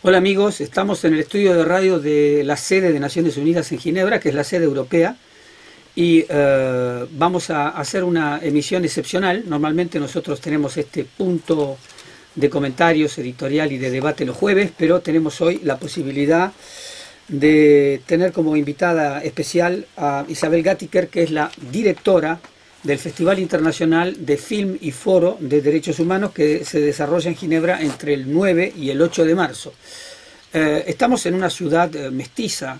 Hola amigos, estamos en el estudio de radio de la sede de Naciones Unidas en Ginebra, que es la sede europea, y vamos a hacer una emisión excepcional. Normalmente nosotros tenemos este punto de comentarios editorial y de debate los jueves, pero tenemos hoy la posibilidad de tener como invitada especial a Isabel Gattiker, que es la directora del Festival Internacional de Film y Foro de Derechos Humanos que se desarrolla en Ginebra entre el 9 y el 8 de marzo. Estamos en una ciudad mestiza,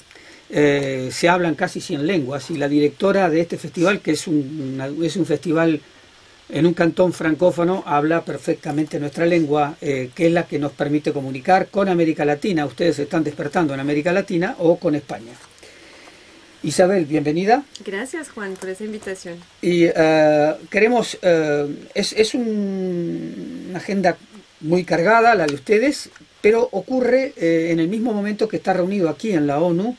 se hablan casi 100 lenguas, y la directora de este festival, que es un festival en un cantón francófono, habla perfectamente nuestra lengua, que es la que nos permite comunicar con América Latina. Ustedes se están despertando en América Latina o con España. Isabel, bienvenida. Gracias, Juan, por esa invitación. Y queremos, es una agenda muy cargada la de ustedes, pero ocurre en el mismo momento que está reunido aquí en la ONU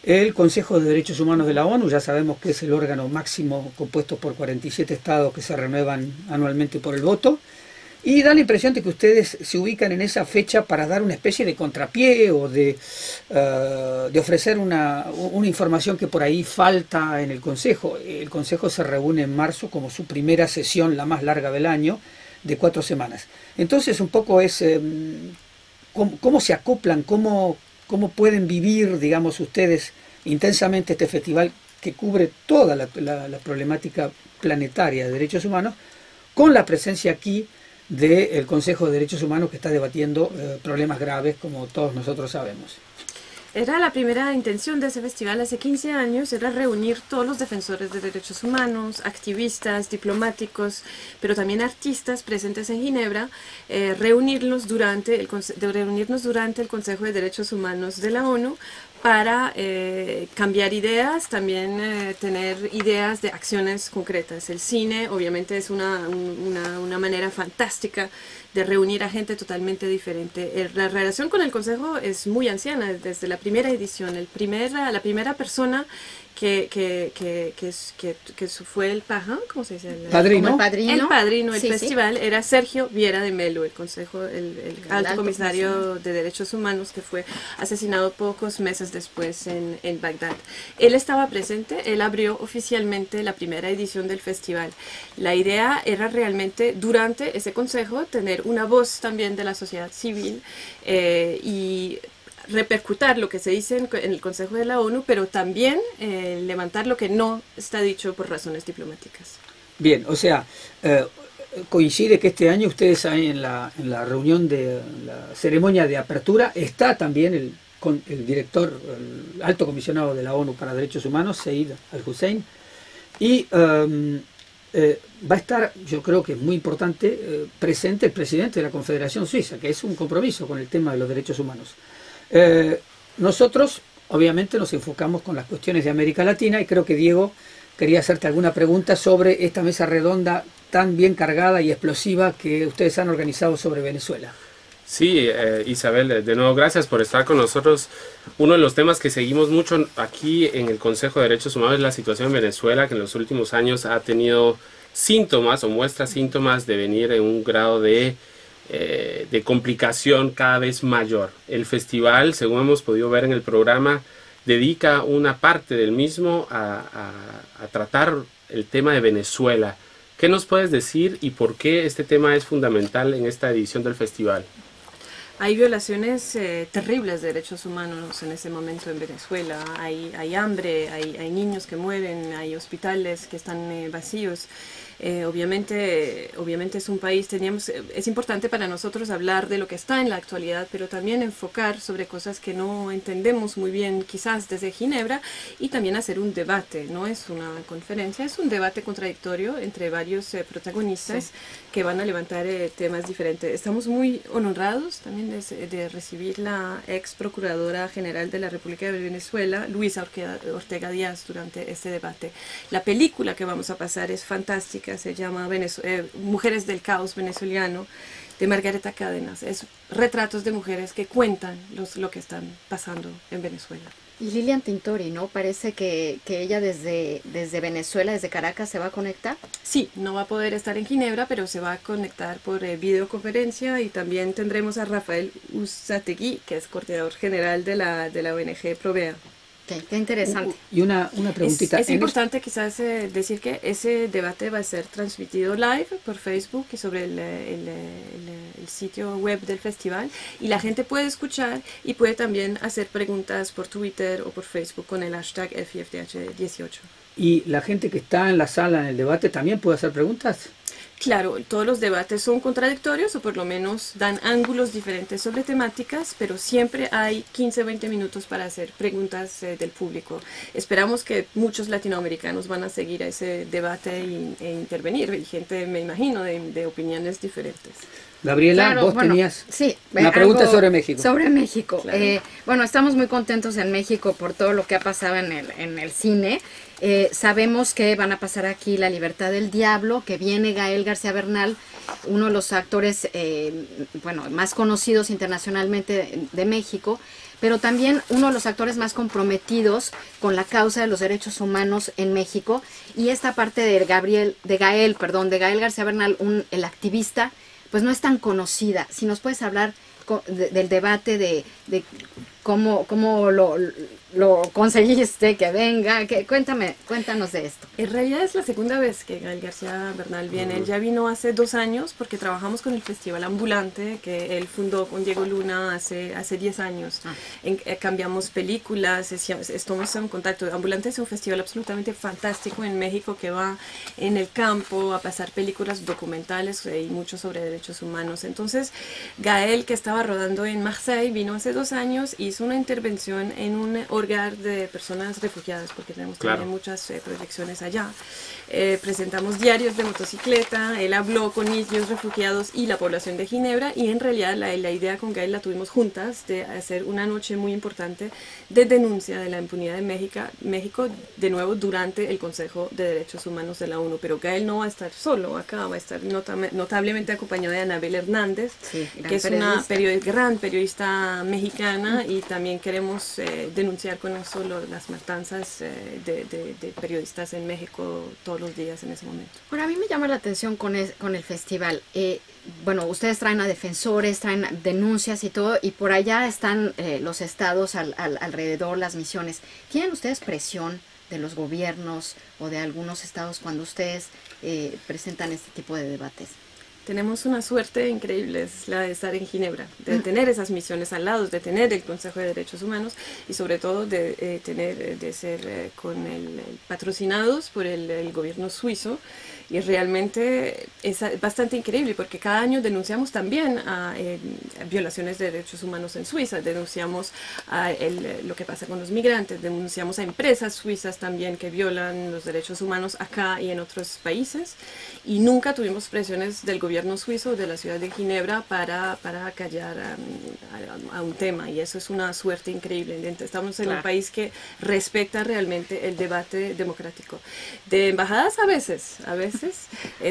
el Consejo de Derechos Humanos de la ONU. Ya sabemos que es el órgano máximo compuesto por 47 estados que se renuevan anualmente por el voto. Y da la impresión de que ustedes se ubican en esa fecha para dar una especie de contrapié o de ofrecer una información que por ahí falta en el Consejo. El Consejo se reúne en marzo como su primera sesión, la más larga del año, de 4 semanas. Entonces un poco es cómo se acoplan, cómo pueden vivir, digamos, ustedes intensamente este festival que cubre toda la problemática planetaria de derechos humanos, con la presencia aquí del Consejo de Derechos Humanos, que está debatiendo problemas graves, como todos nosotros sabemos. Era la primera intención de ese festival hace 15 años, era reunir todos los defensores de derechos humanos, activistas, diplomáticos, pero también artistas presentes en Ginebra, reunirnos durante el Consejo de Derechos Humanos de la ONU para cambiar ideas, también tener ideas de acciones concretas. El cine obviamente es una manera fantástica de reunir a gente totalmente diferente. La relación con el Consejo es muy anciana, desde la primera edición. La primera persona que fue el parrain, ¿cómo se dice? El padrino. El padrino del Sí, festival era Sergio Viera de Mello, el alto comisario de Derechos Humanos, que fue asesinado pocos meses después en Bagdad. Él estaba presente, él abrió oficialmente la primera edición del festival. La idea era realmente, durante ese consejo, tener una voz también de la sociedad civil y repercutir lo que se dice en el Consejo de la ONU, pero también levantar lo que no está dicho por razones diplomáticas. Bien, o sea, coincide que este año ustedes en la reunión de la ceremonia de apertura está también el director, el alto comisionado de la ONU para Derechos Humanos, Zeid Al-Hussein, y va a estar, yo creo que es muy importante, presente el presidente de la Confederación Suiza, que es un compromiso con el tema de los derechos humanos. Nosotros obviamente nos enfocamos con las cuestiones de América Latina, y creo que Diego quería hacerte alguna pregunta sobre esta mesa redonda tan bien cargada y explosiva que ustedes han organizado sobre Venezuela. Sí, Isabel, de nuevo gracias por estar con nosotros. Uno de los temas que seguimos mucho aquí en el Consejo de Derechos Humanos es la situación en Venezuela, que en los últimos años ha tenido síntomas o muestra síntomas de venir en un grado de complicación cada vez mayor. El festival, según hemos podido ver en el programa, dedica una parte del mismo a tratar el tema de Venezuela. ¿Qué nos puedes decir y por qué este tema es fundamental en esta edición del festival? Hay violaciones terribles de derechos humanos en ese momento en Venezuela. Hay hambre, hay niños que mueren, hay hospitales que están vacíos. Obviamente es un país, es importante para nosotros hablar de lo que está en la actualidad, pero también enfocar sobre cosas que no entendemos muy bien quizás desde Ginebra, y también hacer un debate. No es una conferencia, es un debate contradictorio entre varios protagonistas que van a levantar temas diferentes. Estamos muy honrados también de recibir la ex Procuradora General de la República de Venezuela, Luisa Ortega Díaz, durante este debate. La película que vamos a pasar es fantástica, se llama Mujeres del Caos Venezolano, de Margareta Cádenas. Es retratos de mujeres que cuentan lo que están pasando en Venezuela. Y Lilian Tintori, ¿no? Parece que ella desde Venezuela, desde Caracas, se va a conectar. Sí, no va a poder estar en Ginebra, pero se va a conectar por videoconferencia, y también tendremos a Rafael Usategui, que es coordinador general de la ONG Provea. Qué interesante. Y una preguntita. Es importante quizás decir que ese debate va a ser transmitido live por Facebook y sobre el sitio web del festival, y la gente puede escuchar y puede también hacer preguntas por Twitter o por Facebook con el hashtag FIFDH18. ¿Y la gente que está en la sala en el debate también puede hacer preguntas? Claro, todos los debates son contradictorios, o por lo menos dan ángulos diferentes sobre temáticas, pero siempre hay 15-20 minutos para hacer preguntas del público. Esperamos que muchos latinoamericanos van a seguir a ese debate e intervenir, y gente, me imagino, de opiniones diferentes. Gabriela, claro, vos tenías sí, una pregunta sobre México. Sobre México. Claro. Bueno, estamos muy contentos en México por todo lo que ha pasado en el cine. Sabemos que van a pasar aquí La Libertad del Diablo, que viene Gael García Bernal, uno de los actores más conocidos internacionalmente de México, pero también uno de los actores más comprometidos con la causa de los derechos humanos en México. Y esta parte de Gael García Bernal, el activista, pues no es tan conocida. Si nos puedes hablar del debate de cómo lo conseguiste que venga, cuéntanos de esto. En realidad es la segunda vez que Gael García Bernal viene. Él ya vino hace 2 años porque trabajamos con el Festival Ambulante, que él fundó con Diego Luna hace 10 años. Cambiamos películas, estamos en contacto. Ambulante es un festival absolutamente fantástico en México, que va en el campo a pasar películas documentales y mucho sobre derechos humanos. Entonces, Gael, que estaba rodando en Marseille, vino hace 2 años, hizo una intervención en un hogar de personas refugiadas, porque tenemos también muchas proyecciones allá. Presentamos diarios de motocicleta, él habló con niños refugiados y la población de Ginebra, y en realidad la idea con Gael la tuvimos juntas, de hacer una noche muy importante de denuncia de la impunidad de México, de nuevo durante el Consejo de Derechos Humanos de la ONU. Pero Gael no va a estar solo acá, va a estar notablemente acompañado de Anabel Hernández, que es una gran periodista mexicana, y también queremos denunciar con eso las matanzas de periodistas en México todos los días en ese momento. Bueno, a mí me llama la atención con el festival. Ustedes traen a defensores, traen denuncias y todo, y por allá están los estados alrededor, las misiones. ¿Tienen ustedes presión de los gobiernos o de algunos estados cuando ustedes presentan este tipo de debates? Tenemos una suerte increíble, es la de estar en Ginebra, de tener esas misiones al lado, de tener el Consejo de Derechos Humanos, y sobre todo de ser patrocinados por el gobierno suizo. Y realmente es bastante increíble, porque cada año denunciamos también a violaciones de derechos humanos en Suiza, denunciamos lo que pasa con los migrantes, denunciamos a empresas suizas también que violan los derechos humanos acá y en otros países, y nunca tuvimos presiones del gobierno suizo o de la ciudad de Ginebra para callar a un tema, y eso es una suerte increíble. Estamos en un país que respeta realmente el debate democrático. De embajadas a veces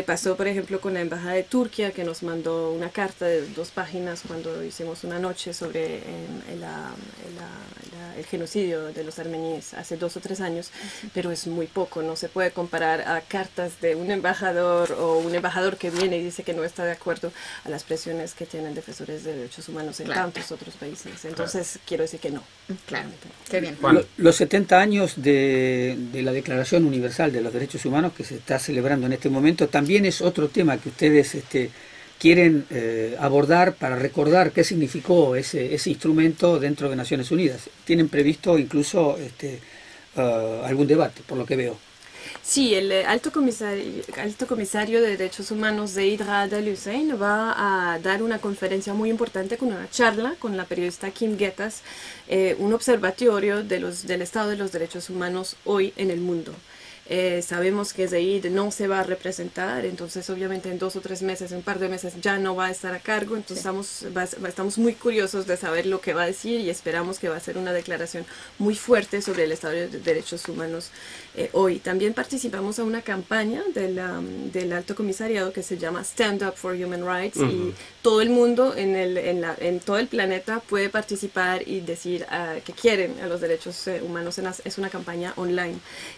pasó, por ejemplo, con la embajada de Turquía, que nos mandó una carta de 2 páginas cuando hicimos una noche sobre el genocidio de los armenios hace 2 o 3 años, pero es muy poco, no se puede comparar a cartas de un embajador o un embajador que viene y dice que no está de acuerdo a las presiones que tienen defensores de derechos humanos en tantos otros países. Entonces, quiero decir que no. Claro, qué bien. Los 70 años de la Declaración Universal de los Derechos Humanos, que se está celebrando en este momento, también es otro tema que ustedes quieren abordar para recordar qué significó ese instrumento dentro de Naciones Unidas. ¿Tienen previsto incluso algún debate, por lo que veo? Sí, el alto comisario de Derechos Humanos, Zeid Ra'ad Al-Hussein, va a dar una conferencia muy importante, con una charla con la periodista Kim Guettas, un observatorio del estado de los derechos humanos hoy en el mundo. Sabemos que Zeid no se va a representar, entonces obviamente en 2 o 3 meses, en un par de meses ya no va a estar a cargo, entonces estamos muy curiosos de saber lo que va a decir, y esperamos que va a ser una declaración muy fuerte sobre el estado de derechos humanos hoy. También participamos en una campaña del Alto Comisariado que se llama Stand Up for Human Rights, y todo el mundo en todo el planeta puede participar y decir que quieren a los derechos humanos. Es una campaña online.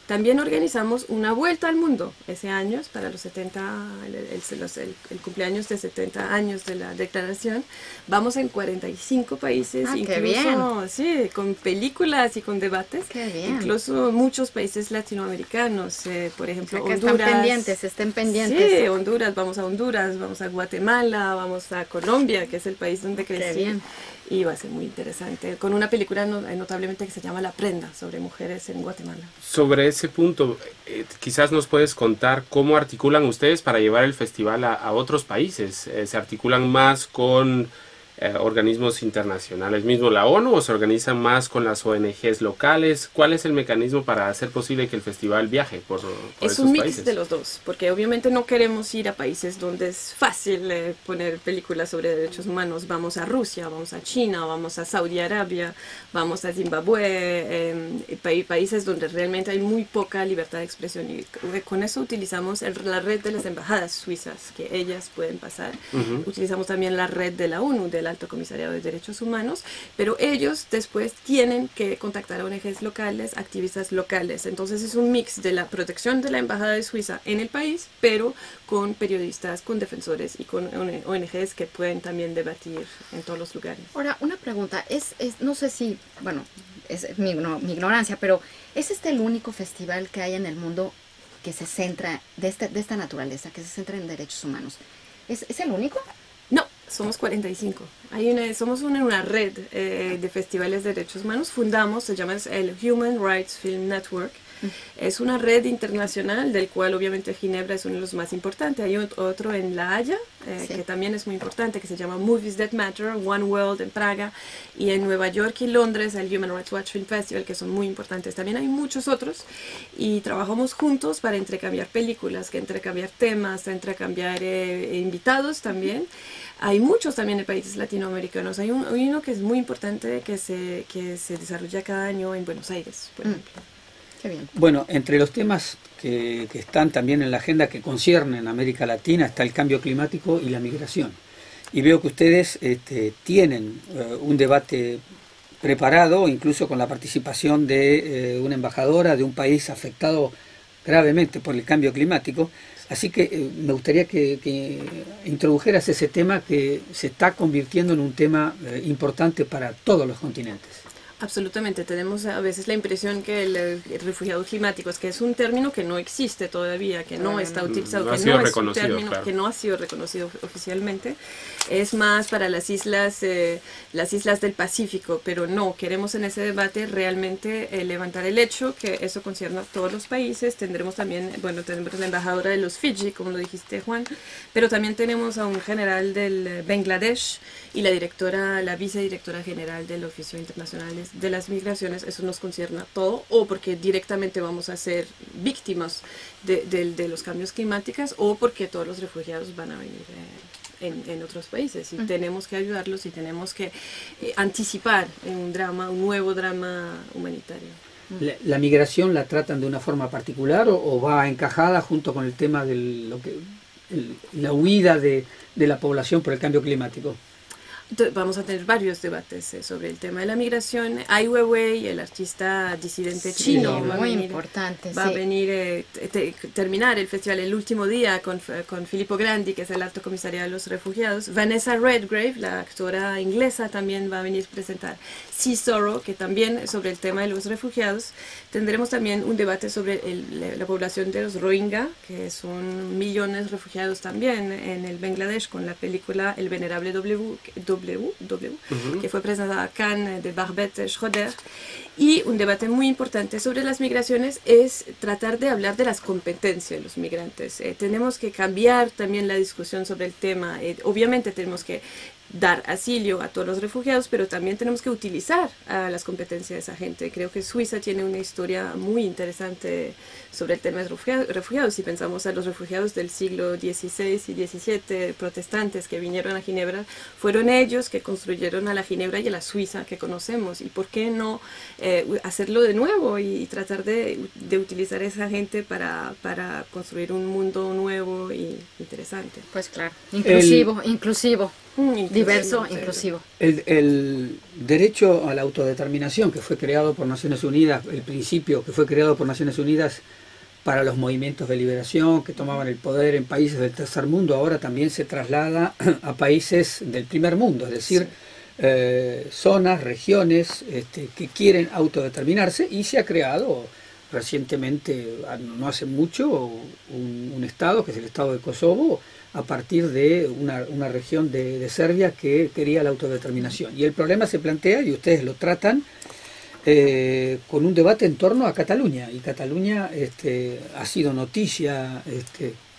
También organizamos una vuelta al mundo ese año, para los 70, el cumpleaños de 70 años de la declaración. Vamos en 45 países, incluso sí, con películas y con debates. Qué bien. Incluso muchos países latinoamericanos, por ejemplo, o sea, que Honduras. estén pendientes. Sí, Honduras, vamos a Guatemala, vamos a Colombia, que es el país donde crecí. Qué bien. Y va a ser muy interesante, con una película notablemente que se llama La Prenda, sobre mujeres en Guatemala. Sobre ese punto, quizás nos puedes contar cómo articulan ustedes para llevar el festival a otros países. ¿Se articulan más con organismos internacionales, mismo la ONU, o se organizan más con las ONGs locales? ¿Cuál es el mecanismo para hacer posible que el festival viaje por esos países? Es un mix de los dos, porque obviamente no queremos ir a países donde es fácil poner películas sobre derechos humanos. Vamos a Rusia, vamos a China, vamos a Saudi Arabia, vamos a Zimbabue, países donde realmente hay muy poca libertad de expresión, y con eso utilizamos la red de las embajadas suizas, que ellas pueden pasar. Utilizamos también la red de la ONU, del Alto Comisariado de Derechos Humanos, pero ellos después tienen que contactar a ONGs locales, activistas locales. Entonces es un mix de la protección de la Embajada de Suiza en el país, pero con periodistas, con defensores y con ONGs que pueden también debatir en todos los lugares. Ahora, una pregunta, no sé si, bueno, es mi ignorancia, pero ¿es este el único festival que hay en el mundo que se centra, de esta naturaleza, que se centra en derechos humanos? ¿Es el único? No, somos 45. Somos una red de festivales de derechos humanos. Se llama el Human Rights Film Network. Es una red internacional del cual obviamente Ginebra es uno de los más importantes. Hay otro en La Haya, que también es muy importante, que se llama Movies That Matter, One World en Praga, y en Nueva York y Londres el Human Rights Watch Film Festival, que son muy importantes. También hay muchos otros, y trabajamos juntos para intercambiar películas, intercambiar temas, intercambiar invitados también. Hay muchos también de países latinoamericanos. Hay uno que es muy importante que se desarrolla cada año en Buenos Aires, por ejemplo. Qué bien. Bueno, entre los temas que están también en la agenda que conciernen a América Latina está el cambio climático y la migración. Y veo que ustedes tienen un debate preparado, incluso con la participación de una embajadora de un país afectado gravemente por el cambio climático. Así que me gustaría que introdujeras ese tema que se está convirtiendo en un tema importante para todos los continentes. Absolutamente, tenemos a veces la impresión que el refugiado climático que es un término que no existe todavía, que no está utilizado, que no es un término que no ha sido reconocido oficialmente. Es más para las islas del Pacífico, pero no, queremos en ese debate realmente levantar el hecho que eso concierne a todos los países. Tendremos también, tenemos la embajadora de los Fiji, como lo dijiste, Juan, pero también tenemos a un general del Bangladesh y la vicedirectora general del Oficio Internacional de las Migraciones. Eso nos concierne a todo, o porque directamente vamos a ser víctimas de los cambios climáticos, o porque todos los refugiados van a venir en otros países, y tenemos que ayudarlos, y tenemos que anticipar un nuevo drama humanitario. ¿La migración la tratan de una forma particular o va encajada junto con el tema de la huida de la población por el cambio climático? Vamos a tener varios debates sobre el tema de la migración. Ai Weiwei, el artista disidente chino, va a venir terminar el festival el último día con Filippo Grandi, que es el Alto Comisariado de los Refugiados. Vanessa Redgrave, la actora inglesa, también va a venir a presentar. Sea Sorrow, que también sobre el tema de los refugiados. Tendremos también un debate sobre la población de los Rohingya, que son millones de refugiados también en el Bangladesh, con la película El Venerable W, que fue presentada a Cannes, de Barbet Schroeder. Y un debate muy importante sobre las migraciones es tratar de hablar de las competencias de los migrantes. Tenemos que cambiar también la discusión sobre el tema. Obviamente tenemos que dar asilo a todos los refugiados, pero también tenemos que utilizar a las competencias de esa gente. Creo que Suiza tiene una historia muy interesante sobre el tema de refugiados. Si pensamos a los refugiados del siglo XVI y XVII, protestantes que vinieron a Ginebra, fueron ellos que construyeron a la Ginebra y a la Suiza que conocemos. ¿Y por qué no hacerlo de nuevo y tratar de utilizar a esa gente para construir un mundo nuevo y interesante? Pues claro, inclusivo. Diverso, sí. Inclusivo. El derecho a la autodeterminación que fue creado por Naciones Unidas, el principio que fue creado por Naciones Unidas para los movimientos de liberación que tomaban el poder en países del tercer mundo, ahora también se traslada a países del primer mundo, es decir, zonas, regiones que quieren autodeterminarse, y se ha creado recientemente, no hace mucho, un estado que es el estado de Kosovo, a partir de una región de Serbia que quería la autodeterminación. Y el problema se plantea, y ustedes lo tratan, con un debate en torno a Cataluña. Y Cataluña ha sido noticia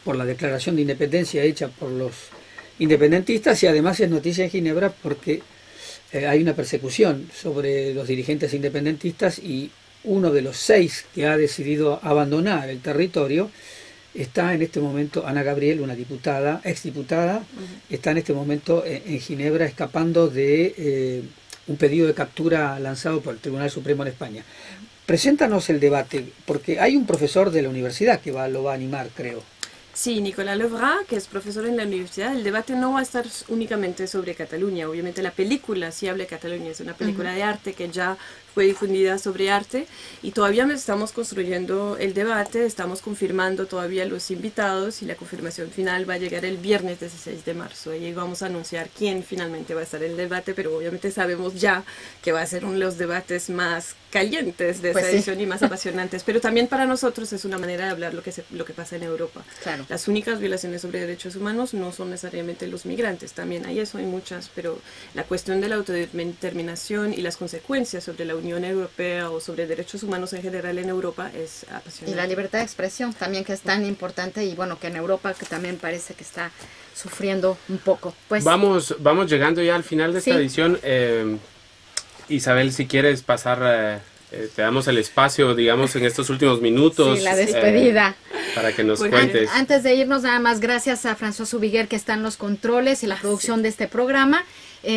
por la declaración de independencia hecha por los independentistas, y además es noticia en Ginebra porque hay una persecución sobre los dirigentes independentistas, y uno de los 6 que ha decidido abandonar el territorio está en este momento, Ana Gabriel, una diputada, exdiputada, está en este momento en Ginebra escapando de un pedido de captura lanzado por el Tribunal Supremo en España. Preséntanos el debate, porque hay un profesor de la universidad que lo va a animar, creo. Sí, Nicolas Levrat, que es profesor en la universidad. El debate no va a estar únicamente sobre Cataluña. Obviamente la película sí habla de Cataluña, es una película de arte que ya fue difundida sobre arte, y todavía estamos construyendo el debate, estamos confirmando todavía los invitados, y la confirmación final va a llegar el viernes 16 de marzo. Y ahí vamos a anunciar quién finalmente va a estar en el debate, pero obviamente sabemos ya que va a ser uno de los debates más calientes de esta edición y más apasionantes, pero también para nosotros es una manera de hablar lo que pasa en Europa. Claro. Las únicas violaciones sobre derechos humanos no son necesariamente los migrantes, también hay eso, hay muchas, pero la cuestión de la autodeterminación y las consecuencias sobre la Unión Europea o sobre derechos humanos en general en Europa es apasionante. Y la libertad de expresión también, que es tan importante, y bueno, que en Europa que también parece que está sufriendo un poco. Pues vamos llegando ya al final de esta edición. Isabel, si quieres pasar, te damos el espacio, digamos, en estos últimos minutos. Sí, la despedida. Para que nos cuentes. Antes de irnos, nada más, gracias a François Zubiguer, que está en los controles y la producción de este programa.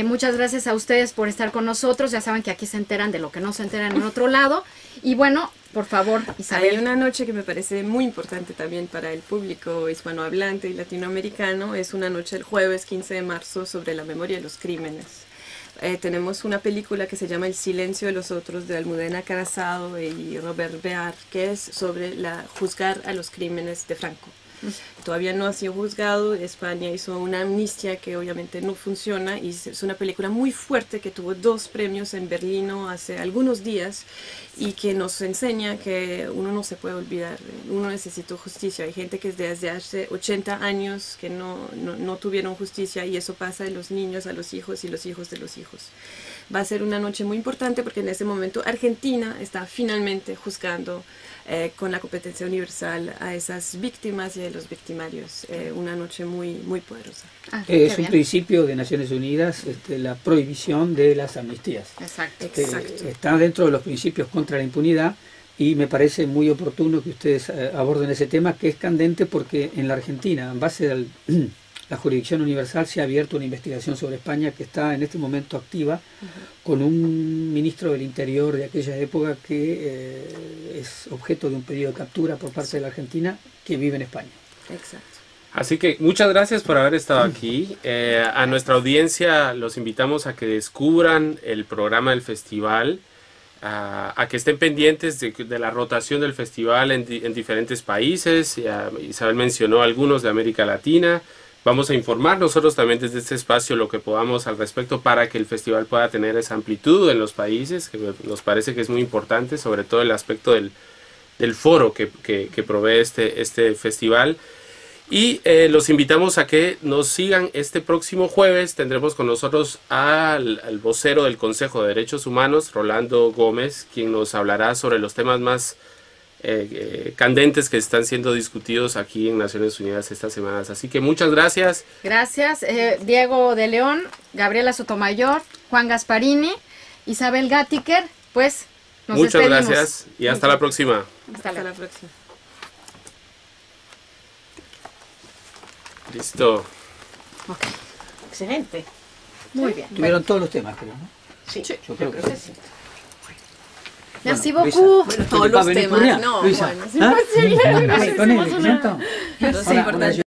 Muchas gracias a ustedes por estar con nosotros. Ya saben que aquí se enteran de lo que no se enteran en otro lado. Y bueno, por favor, Isabel. Hay una noche que me parece muy importante también para el público hispanohablante y latinoamericano. Es una noche el jueves 15 de marzo sobre la memoria de los crímenes. Tenemos una película que se llama El silencio de los otros, de Almudena Caraçao y Robert Bear, que es sobre juzgar a los crímenes de Franco. Todavía no ha sido juzgado. España hizo una amnistía que obviamente no funciona, y es una película muy fuerte que tuvo 2 premios en Berlín hace algunos días, y que nos enseña que uno no se puede olvidar, uno necesita justicia. Hay gente que desde hace 80 años que no tuvieron justicia, y eso pasa de los niños a los hijos y los hijos de los hijos. Va a ser una noche muy importante porque en ese momento Argentina está finalmente juzgando con la competencia universal a esas víctimas y a los victimarios. Una noche muy, muy poderosa. Es un principio de Naciones Unidas, la prohibición de las amnistías. Exacto. Está dentro de los principios contra la impunidad, y me parece muy oportuno que ustedes aborden ese tema, que es candente porque en la Argentina, en base a la jurisdicción universal, se ha abierto una investigación sobre España que está en este momento activa, con un ministro del Interior de aquella época que es objeto de un pedido de captura por parte de la Argentina, que vive en España. Exacto. Así que muchas gracias por haber estado aquí. A nuestra audiencia los invitamos a que descubran el programa del festival, a que estén pendientes de la rotación del festival en diferentes países. Isabel mencionó algunos de América Latina. Vamos a informar nosotros también desde este espacio lo que podamos al respecto para que el festival pueda tener esa amplitud en los países, que nos parece que es muy importante, sobre todo el aspecto del foro que provee este festival. Y los invitamos a que nos sigan este próximo jueves. Tendremos con nosotros al vocero del Consejo de Derechos Humanos, Rolando Gómez, quien nos hablará sobre los temas más candentes que están siendo discutidos aquí en Naciones Unidas estas semanas. Así que muchas gracias. Gracias, Diego de León, Gabriela Sotomayor, Juan Gasparini, Isabel Gattiker, pues nos Muchas despedimos. gracias y hasta la próxima. Hasta Hasta la la próxima. Listo. Ok, Excelente. muy bien. Tuvieron todos los temas, creo, ¿no? Sí, Yo creo que sí. sí. Merci Bueno, Luisa. beaucoup. Bueno, ¿Te todos va a los venir temas, Turrián? no, Luisa. bueno, sí, ¿Ah? pues sí, Con él, ¿cierto? pero sí, Ahora, importante.